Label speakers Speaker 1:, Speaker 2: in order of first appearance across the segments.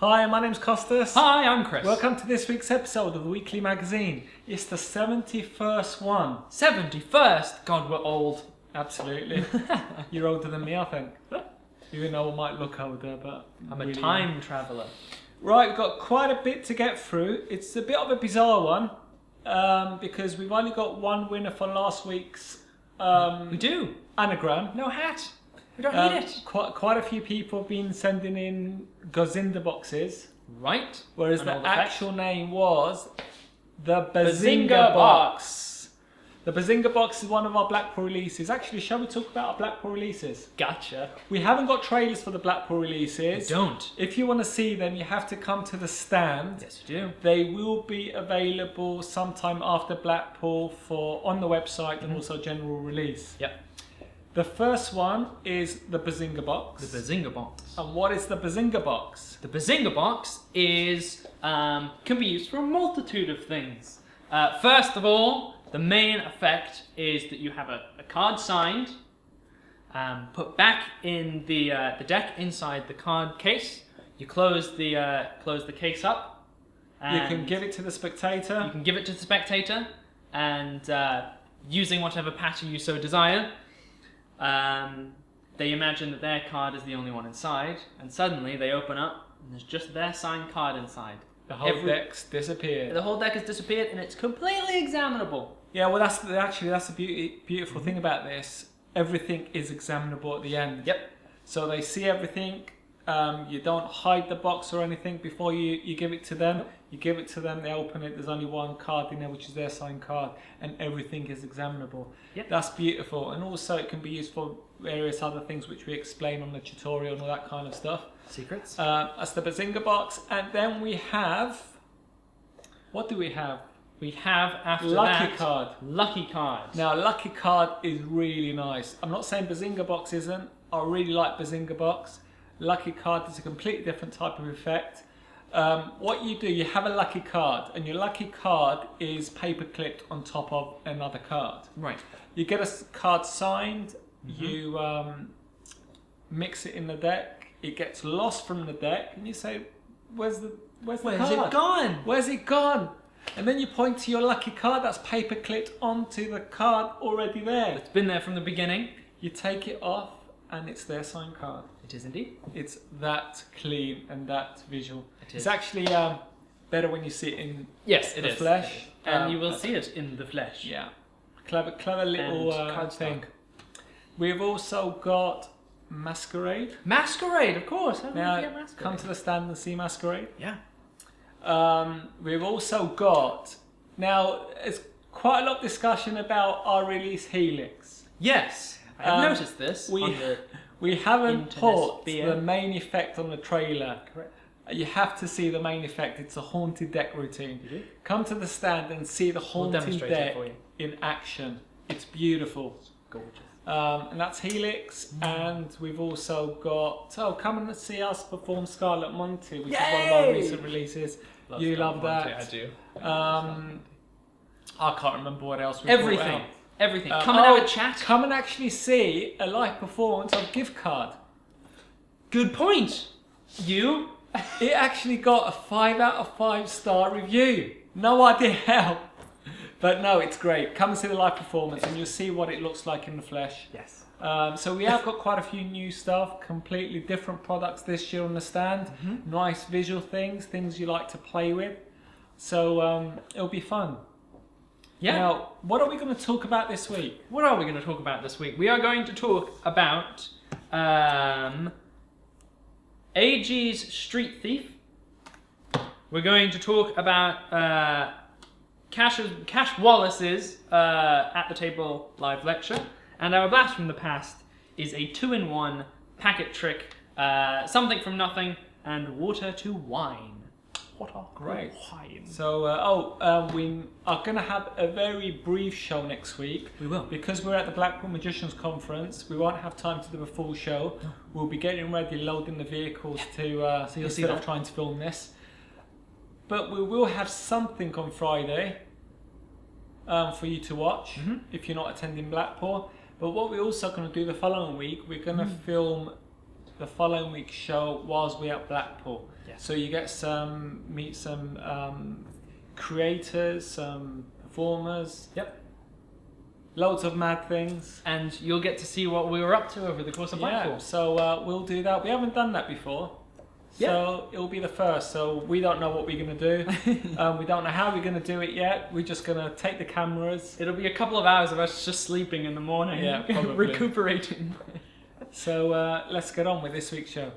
Speaker 1: Hi, my name's Costas.
Speaker 2: Hi, I'm Chris.
Speaker 1: Welcome to this week's episode of the Weekly Magazine. It's the 71st one.
Speaker 2: 71st? God, we're old.
Speaker 1: Absolutely. You're older than me, I think. Even though I might look older, but...
Speaker 2: I'm a time traveller.
Speaker 1: Right, we've got quite a bit to get through. It's a bit of a bizarre one, because we've only got one winner for last week's...
Speaker 2: we do.
Speaker 1: Anagram.
Speaker 2: No hat. We don't need it.
Speaker 1: Quite a few people have been sending in Gazinda boxes.
Speaker 2: Right.
Speaker 1: Whereas the actual name was the
Speaker 2: Bazinga Box.
Speaker 1: The Bazinga Box is one of our Blackpool releases. Actually, shall we talk about our Blackpool releases?
Speaker 2: Gotcha.
Speaker 1: We haven't got trailers for the Blackpool releases.
Speaker 2: We don't.
Speaker 1: If you want to see them, you have to come to the stand.
Speaker 2: Yes, you do.
Speaker 1: They will be available sometime after Blackpool on the website and also general release.
Speaker 2: Yep.
Speaker 1: The first one is the Bazinga Box.
Speaker 2: The Bazinga Box.
Speaker 1: And what is the Bazinga Box?
Speaker 2: The Bazinga Box is can be used for a multitude of things. First of all, the main effect is that you have a card signed, put back in the deck inside the card case. You close the case up. And
Speaker 1: you can give it to the spectator.
Speaker 2: You can give it to the spectator, and using whatever pattern you so desire. They imagine that their card is the only one inside, and suddenly they open up and there's just their signed card inside.
Speaker 1: The whole deck's disappeared.
Speaker 2: The whole deck has disappeared and it's completely examinable.
Speaker 1: Yeah, well that's the beautiful thing about this. Everything is examinable at the end.
Speaker 2: Yep.
Speaker 1: So they see everything. You don't hide the box or anything before you give it to them. You give it to them, they open it, there's only one card in there, which is their signed card, and everything is examinable.
Speaker 2: Yep.
Speaker 1: That's beautiful. And also it can be used for various other things which we explain on the tutorial and all that kind of stuff.
Speaker 2: Secrets.
Speaker 1: That's the Bazinga Box. And then we have... What do we have?
Speaker 2: We have, after
Speaker 1: Lucky
Speaker 2: that,
Speaker 1: Card.
Speaker 2: Lucky Cards.
Speaker 1: Now, Lucky Card is really nice. I'm not saying Bazinga Box isn't. I really like Bazinga Box. Lucky Card is a completely different type of effect. What you do, you have a lucky card, and your lucky card is paper clipped on top of another card.
Speaker 2: Right.
Speaker 1: You get a card signed, you mix it in the deck, it gets lost from the deck, and you say, where's the card?
Speaker 2: Where's it gone?
Speaker 1: Where's it gone? And then you point to your lucky card that's paper clipped onto the card already there.
Speaker 2: It's been there from the beginning.
Speaker 1: You take it off, and it's their signed card.
Speaker 2: It is indeed.
Speaker 1: It's that clean and that visual.
Speaker 2: It is.
Speaker 1: It's actually better when you see it in the flesh.
Speaker 2: And you will see it in the flesh.
Speaker 1: Yeah. Clever little thing. We've also got Masquerade.
Speaker 2: Masquerade, of course. How did we
Speaker 1: Now,
Speaker 2: forget Masquerade?
Speaker 1: come to the stand and see Masquerade.
Speaker 2: Yeah.
Speaker 1: We've also got... Now, there's quite a lot of discussion about our release Helix.
Speaker 2: Yes. I've noticed this.
Speaker 1: We haven't
Speaker 2: Internet
Speaker 1: put
Speaker 2: sphere.
Speaker 1: the main effect on the trailer.
Speaker 2: Correct.
Speaker 1: You have to see the main effect. It's a haunted deck routine.
Speaker 2: You do?
Speaker 1: Come to the stand and see the haunted
Speaker 2: demonstrate it
Speaker 1: deck
Speaker 2: for you.
Speaker 1: in action. It's beautiful.
Speaker 2: Gorgeous.
Speaker 1: And that's Helix. And we've also got... Oh, come and see us perform Scarlet Monty, which is one of our
Speaker 2: Yay!
Speaker 1: recent releases. You love that.
Speaker 2: I do.
Speaker 1: I can't remember what else we brought
Speaker 2: Everything.
Speaker 1: out.
Speaker 2: Everything. Come and have a chat.
Speaker 1: Come and actually see a live performance of Gift Card.
Speaker 2: Good point. You?
Speaker 1: It actually got a 5 out of 5 star review. No idea how. But no, it's great. Come and see the live performance and you'll see what it looks like in the flesh.
Speaker 2: Yes.
Speaker 1: So we have got quite a few new stuff, completely different products this year on the stand. Nice visual things you like to play with. So it'll be fun.
Speaker 2: Yeah.
Speaker 1: Now, what are we going to talk about this week?
Speaker 2: What are we going to talk about this week? We are going to talk about AG's Street Thief. We're going to talk about Cash Wallace's At the Table live lecture. And our blast from the past is a 2-in-1 packet trick, something from nothing, and water to wine. What a
Speaker 1: Great.
Speaker 2: wine.
Speaker 1: So, we are going to have a very brief show next week.
Speaker 2: We will.
Speaker 1: Because we're at the Blackpool Magicians Conference, we won't have time to do a full show. No. We'll be getting ready, loading the vehicles to
Speaker 2: so you'll see
Speaker 1: instead of
Speaker 2: that.
Speaker 1: trying to film this. But we will have something on Friday for you to watch if you're not attending Blackpool. But what we're also going to do the following week, we're going to film the following week's show whilst we're at Blackpool.
Speaker 2: Yes.
Speaker 1: So you get meet some creators, some performers.
Speaker 2: Yep.
Speaker 1: Loads of mad things.
Speaker 2: And you'll get to see what we were up to over the course of Blackpool.
Speaker 1: Yeah, so we'll do that. We haven't done that before. So it'll be the first. So we don't know what we're going to do. We don't know how we're going to do it yet. We're just going to take the cameras.
Speaker 2: It'll be a couple of hours of us just sleeping in the morning.
Speaker 1: Yeah, probably.
Speaker 2: Recuperating.
Speaker 1: So let's get on with this week's show.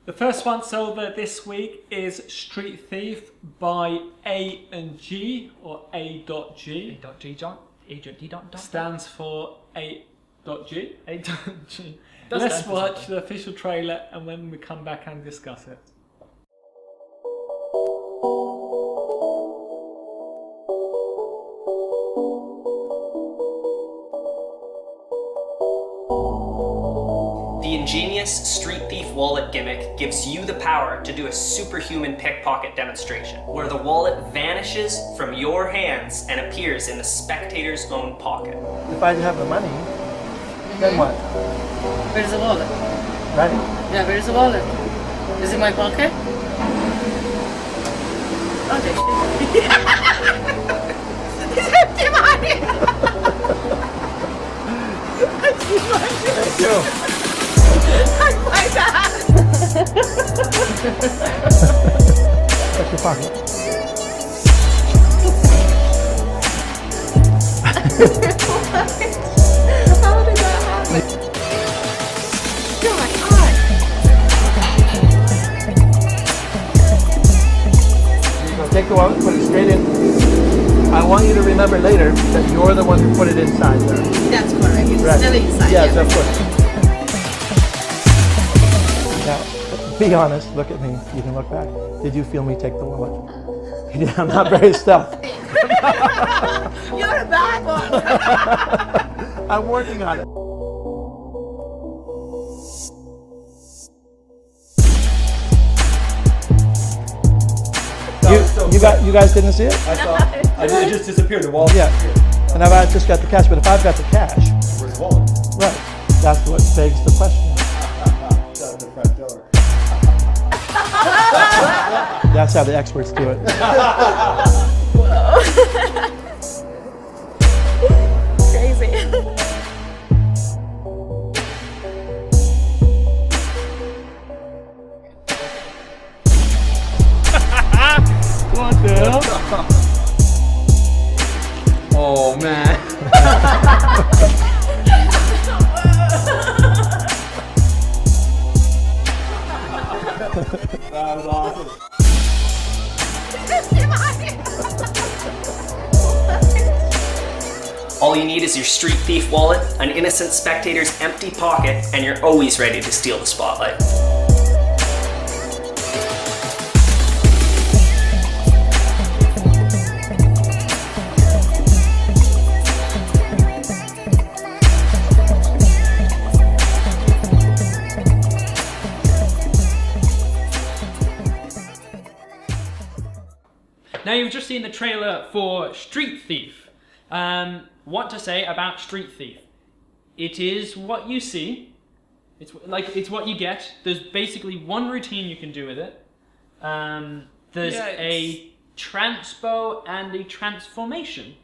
Speaker 1: The first one this week is Street Thief by A&G or A.G.
Speaker 2: A.G.
Speaker 1: Stands for A.G.
Speaker 2: A.G.
Speaker 1: Let's watch the official trailer and when we come back and discuss it.
Speaker 3: The ingenious Street Thief wallet gimmick gives you the power to do a superhuman pickpocket demonstration, where the wallet vanishes from your hands and appears in the spectator's own pocket.
Speaker 4: If I have the money, then what?
Speaker 5: Where's the wallet?
Speaker 4: Right?
Speaker 5: Yeah, where's the wallet? Is it in my pocket? Oh, there she is. It's empty money!
Speaker 4: Thank you.
Speaker 5: Like that!
Speaker 4: Check your pocket.
Speaker 5: How did that happen? Oh my god!
Speaker 4: You're going to take the wallet, put it straight in. I want you to remember later that you're the one who put it inside there.
Speaker 5: That's correct. It's
Speaker 4: Right.
Speaker 5: still inside.
Speaker 4: Yes,
Speaker 5: yeah.
Speaker 4: of course. Now, be honest. Look at me. You can look back. Did you feel me take the wallet? Yeah, I'm not very stealth.
Speaker 5: You're a bad one!
Speaker 4: I'm working on it. You guys didn't see it?
Speaker 6: I saw. It just disappeared. The wallet.
Speaker 4: Yeah. And I've just got the cash, but if I've got the cash,
Speaker 6: Where's the wallet?
Speaker 4: right, that's what begs the question.
Speaker 6: Down at the front door.
Speaker 4: That's how the experts do it.
Speaker 5: Crazy.
Speaker 4: What the hell?
Speaker 6: Oh man. That was awesome.
Speaker 3: All you need is your Street Thief wallet, an innocent spectator's empty pocket, and you're always ready to steal the spotlight.
Speaker 2: Now you've just seen the trailer for Street Thief. What to say about Street Thief? It is what you see. It's what you get. There's basically one routine you can do with it. There's a transpo and a transformation.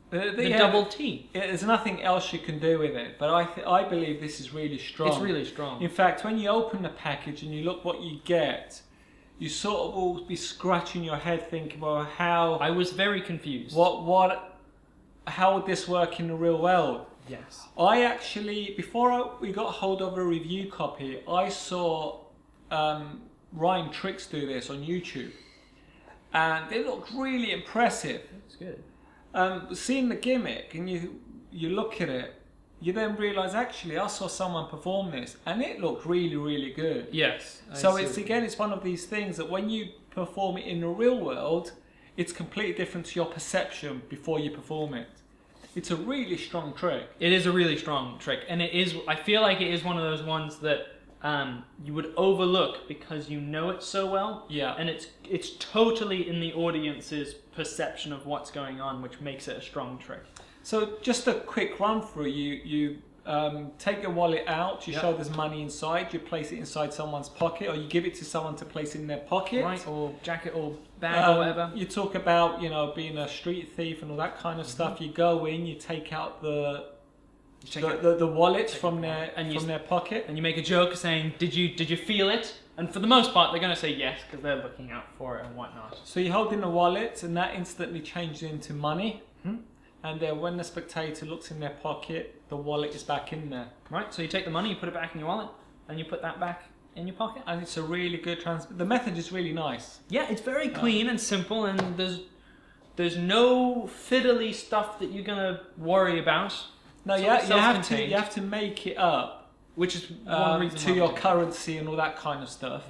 Speaker 2: The double T.
Speaker 1: There's nothing else you can do with it, but I believe this is really strong.
Speaker 2: It's really strong.
Speaker 1: In fact, when you open the package and you look what you get, you sort of will be scratching your head thinking, well, how...
Speaker 2: I was very confused.
Speaker 1: How would this work in the real world?
Speaker 2: Yes.
Speaker 1: I actually, before we got hold of a review copy, I saw Ryan Tricks do this on YouTube, and it looked really impressive.
Speaker 2: That's good.
Speaker 1: Seeing the gimmick and you look at it, you then realise actually I saw someone perform this and it looked really, really good.
Speaker 2: Yes.
Speaker 1: So it's one of these things that when you perform it in the real world, it's completely different to your perception before you perform it. It's a really strong trick.
Speaker 2: It is a really strong trick, and I feel like it is one of those ones that you would overlook because you know it so well.
Speaker 1: Yeah.
Speaker 2: And it's totally in the audience's perception of what's going on, which makes it a strong trick.
Speaker 1: So just a quick run through. You take your wallet out. You show there's money inside. You place it inside someone's pocket, or you give it to someone to place in their pocket,
Speaker 2: Right, or jacket or bag or whatever.
Speaker 1: You talk about being a street thief and all that kind of stuff. You go in, you take out the wallets from their pocket,
Speaker 2: And you make a joke saying, "Did you feel it?" And for the most part, they're going to say yes because they're looking out for it and whatnot.
Speaker 1: So you hold in the wallet, and that instantly changes into money. And then when the spectator looks in their pocket, the wallet is back in there.
Speaker 2: Right, so you take the money, you put it back in your wallet, and you put that back in your pocket.
Speaker 1: And it's a really good the method is really nice.
Speaker 2: Yeah, it's very clean and simple, and there's no fiddly stuff that you're gonna worry about.
Speaker 1: No,
Speaker 2: It's all
Speaker 1: you have to make it up,
Speaker 2: which is one reason
Speaker 1: to
Speaker 2: why
Speaker 1: your
Speaker 2: we do it.
Speaker 1: currency and all that kind of stuff.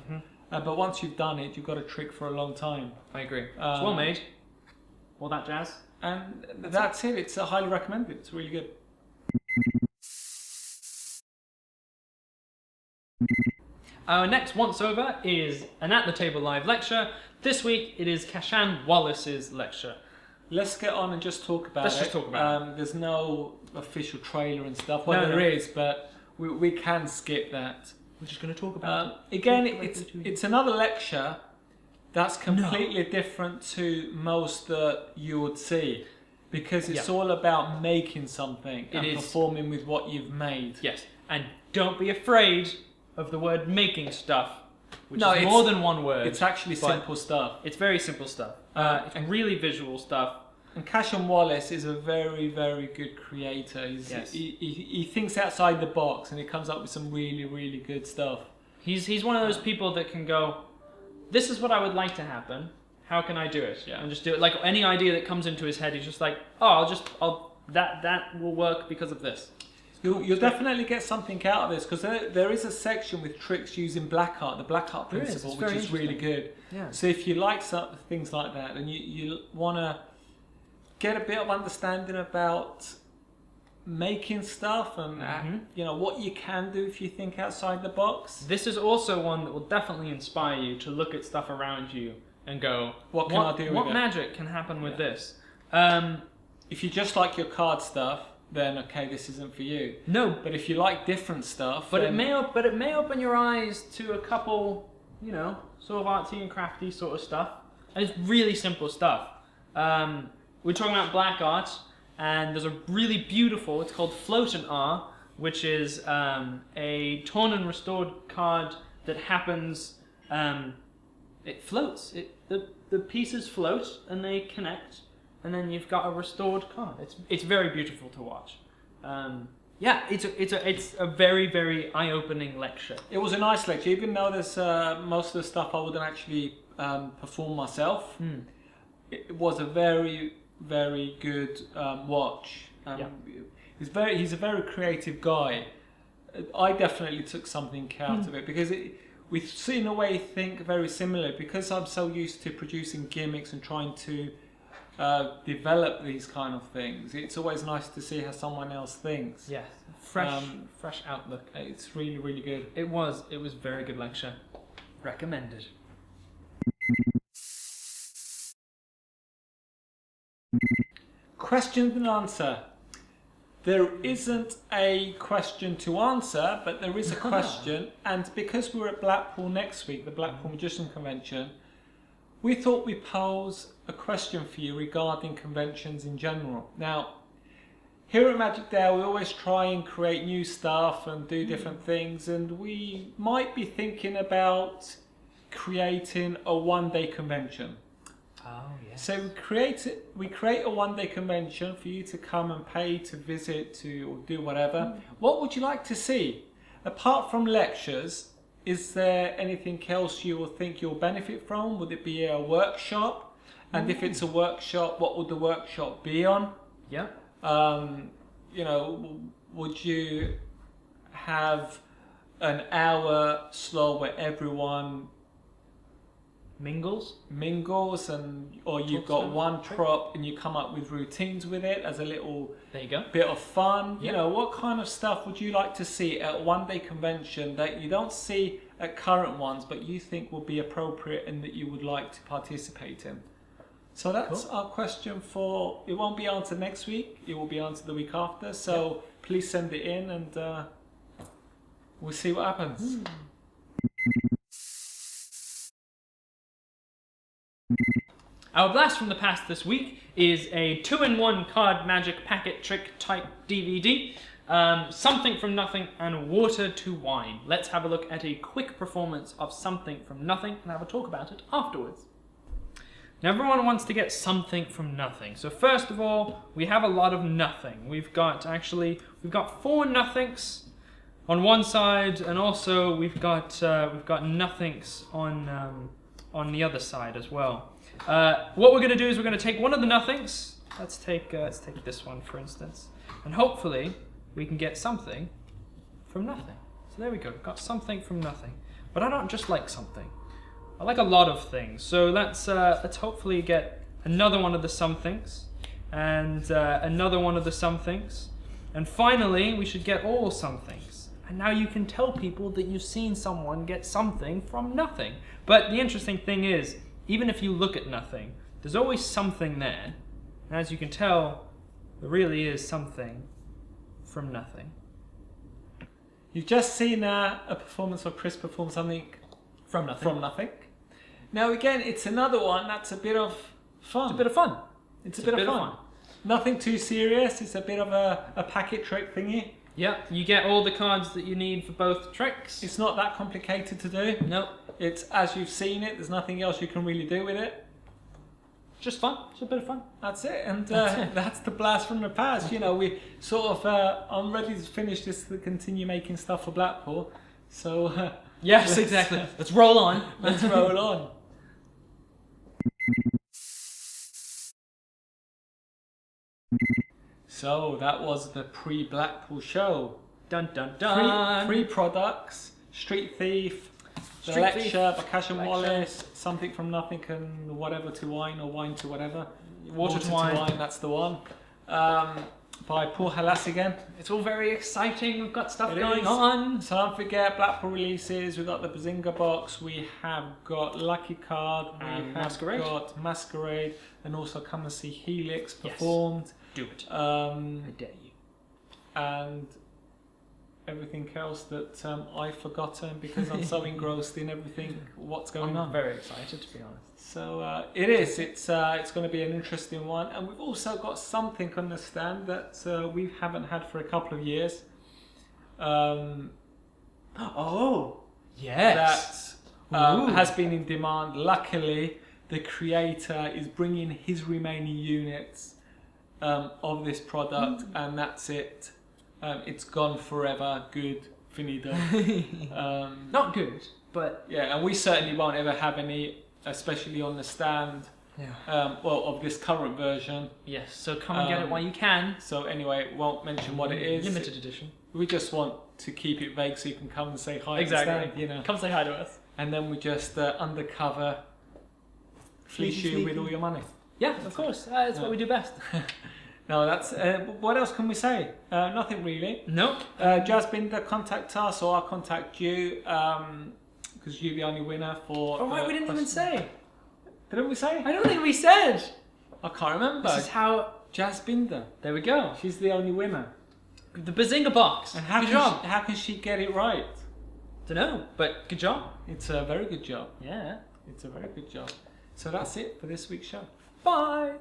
Speaker 1: But once you've done it, you've got a trick for a long time.
Speaker 2: I agree. It's well made. All that jazz.
Speaker 1: And that's it. It's highly recommended. It's really good.
Speaker 2: Our next once over is an At the Table live lecture. This week it is Casshan Wallace's lecture.
Speaker 1: Let's get on and just talk about
Speaker 2: Let's
Speaker 1: it.
Speaker 2: just talk about
Speaker 1: it. There's no official trailer and stuff. Well,
Speaker 2: No,
Speaker 1: there
Speaker 2: no.
Speaker 1: is, but we can skip that.
Speaker 2: We're just going to talk about it.
Speaker 1: Again, it's another lecture that's completely different to most that you would see, because it's all about making something and
Speaker 2: is.
Speaker 1: performing with what you've made.
Speaker 2: Yes, and don't be afraid of the word making stuff, which
Speaker 1: No,
Speaker 2: is
Speaker 1: it's-
Speaker 2: more than one word.
Speaker 1: It's actually
Speaker 2: but
Speaker 1: simple stuff.
Speaker 2: It's very simple stuff. It's really visual stuff.
Speaker 1: And Casshan Wallace is a very, very good creator.
Speaker 2: Yes.
Speaker 1: He thinks outside the box, and he comes up with some really, really good stuff.
Speaker 2: He's one of those people that can go, this is what I would like to happen. How can I do it?
Speaker 1: Yeah.
Speaker 2: And just do it. Like any idea that comes into his head, he's just like, oh, that will work because of this.
Speaker 1: You'll definitely get something out of this, because there is a section with tricks using black art, the black art
Speaker 2: There is,
Speaker 1: principle,
Speaker 2: it's
Speaker 1: which
Speaker 2: very
Speaker 1: is really good.
Speaker 2: Yeah.
Speaker 1: So if you like things like that, and you want to get a bit of understanding about making stuff and what you can do if you think outside the box.
Speaker 2: This is also one that will definitely inspire you to look at stuff around you and go,
Speaker 1: What can I do with
Speaker 2: What
Speaker 1: it?
Speaker 2: magic can happen with this?
Speaker 1: If you just like your card stuff, then okay, this isn't for you.
Speaker 2: No,
Speaker 1: But if you like different stuff,
Speaker 2: but it
Speaker 1: then
Speaker 2: may open your eyes to a couple, sort of artsy and crafty sort of stuff. And it's really simple stuff. We're talking about black art, and there's a really beautiful, it's called Floatant Art, which is a torn and restored card that happens, it floats. The pieces float and they connect, and then you've got a restored card. It's very beautiful to watch. It's a very, very eye-opening lecture.
Speaker 1: it was a nice lecture, even though there's most of the stuff I wouldn't actually perform myself. It was a very, very good watch. He's a very creative guy. I definitely took something out of it, because we in a way think very similar, because I'm so used to producing gimmicks and trying to develop these kind of things. It's always nice to see how someone else thinks.
Speaker 2: Yes, fresh outlook.
Speaker 1: It's really, really good.
Speaker 2: It was very good lecture. Recommended.
Speaker 1: Question and answer. There isn't a question to answer, but there is a question, and because we're at Blackpool next week, the Blackpool Magician Convention, we thought we'd pose a question for you regarding conventions in general. Now, here at Magic Tao, we always try and create new stuff and do different things, and we might be thinking about creating a one-day convention.
Speaker 2: Oh yes.
Speaker 1: So we create a one-day convention for you to come and pay to visit, or do whatever. What would you like to see? Apart from lectures, is there anything else you will think you'll benefit from? Would it be a workshop? And if it's a workshop, what would the workshop be on?
Speaker 2: Yeah.
Speaker 1: Would you have an hour slot where everyone
Speaker 2: Mingles.
Speaker 1: or you've got one prop and you come up with routines with it as a little
Speaker 2: There you go.
Speaker 1: bit of fun?
Speaker 2: Yeah.
Speaker 1: What kind of stuff would you like to see at a one-day convention that you don't see at current ones, but you think will be appropriate and that you would like to participate in? So that's our question for. It won't be answered next week. It will be answered the week after. So please send it in, and we'll see what happens.
Speaker 2: Our blast from the past this week is a 2-in-1 card magic packet trick type DVD. Something from Nothing and Water to Wine. Let's have a look at a quick performance of Something from Nothing and have a talk about it afterwards. Now everyone wants to get something from nothing. So first of all, we have a lot of nothing. We've got 4 nothings on one side, and also we've got nothings on the other side as well. What we're going to do is we're going to take one of the nothings. Let's take this one for instance, and hopefully we can get something from nothing. So there we go. Got something from nothing. But I don't just like something. I like a lot of things. So let's hopefully get another one of the somethings, and another one of the somethings, and finally we should get all somethings. And now you can tell people that you've seen someone get something from nothing. But the interesting thing is, even if you look at nothing, there's always something there. And as you can tell, there really is something from nothing.
Speaker 1: You've just seen a performance of Chris perform something
Speaker 2: From nothing.
Speaker 1: from nothing. Now again, it's another one that's a bit of fun.
Speaker 2: It's a bit of fun.
Speaker 1: It's a bit of fun. Nothing too serious. It's a bit of a packet trick thingy.
Speaker 2: Yeah, you get all the cards that you need for both tricks.
Speaker 1: It's not that complicated to do.
Speaker 2: Nope.
Speaker 1: It's as you've seen it. There's nothing else you can really do with it.
Speaker 2: Just fun. It's a bit of fun.
Speaker 1: That's it. And
Speaker 2: That's it.
Speaker 1: that's the blast from the past. You know, we sort of. I'm ready to finish this to continue making stuff for Blackpool. So.
Speaker 2: Yes, exactly. Let's roll on.
Speaker 1: Let's roll on. So that was the pre-Blackpool show.
Speaker 2: Dun dun dun.
Speaker 1: Three products: Street Thief, The
Speaker 2: Street
Speaker 1: Lecture
Speaker 2: Thief,
Speaker 1: by Casshan
Speaker 2: Lecture.
Speaker 1: Wallace, Something from Nothing and Whatever to Wine, or Wine to Whatever.
Speaker 2: Water to Wine.
Speaker 1: That's the one. By Paul Halas again.
Speaker 2: It's all very exciting. We've got stuff
Speaker 1: It
Speaker 2: going
Speaker 1: is.
Speaker 2: on.
Speaker 1: So don't forget Blackpool releases. We've got the Bazinga box. We have got Lucky Card. We
Speaker 2: And
Speaker 1: have
Speaker 2: Masquerade.
Speaker 1: got Masquerade, and also come and see Helix
Speaker 2: Yes.
Speaker 1: performed.
Speaker 2: Do it.
Speaker 1: I
Speaker 2: dare you.
Speaker 1: And everything else that I've forgotten because I'm so engrossed in everything. What's going on?
Speaker 2: I'm very excited, to be honest.
Speaker 1: So it is. It's going to be an interesting one, and we've also got something on the stand that we haven't had for a couple of years.
Speaker 2: Oh, yes.
Speaker 1: That has been in demand. Luckily, the creator is bringing his remaining units of this product, and that's it. It's gone forever. Good, finito.
Speaker 2: Not good, but
Speaker 1: Yeah, and we certainly won't ever have any, especially on the stand.
Speaker 2: yeah.
Speaker 1: Of this current version.
Speaker 2: Yes. So come and get it while you can.
Speaker 1: So anyway, won't mention what it is.
Speaker 2: Limited edition.
Speaker 1: We just want to keep it vague so you can come and say hi.
Speaker 2: Exactly.
Speaker 1: At the stand, you know.
Speaker 2: Come say hi to us.
Speaker 1: And then we just undercover fleece you with all your money.
Speaker 2: Yeah, of course. That's what we do best.
Speaker 1: No, that's what else can we say? Nothing really.
Speaker 2: Nope.
Speaker 1: Just been to contact us, or I'll contact you because you're the only winner for.
Speaker 2: Oh right, we didn't even say.
Speaker 1: Didn't we say?
Speaker 2: I don't think we said.
Speaker 1: I can't remember.
Speaker 2: This is how.
Speaker 1: Jazz Binder.
Speaker 2: There we go.
Speaker 1: She's the only winner.
Speaker 2: The Bazinga box.
Speaker 1: And how
Speaker 2: good
Speaker 1: can
Speaker 2: job.
Speaker 1: how can she get it right?
Speaker 2: Dunno, but good job.
Speaker 1: It's a very good job.
Speaker 2: Yeah.
Speaker 1: It's a very good job. So that's it for this week's show.
Speaker 2: Bye.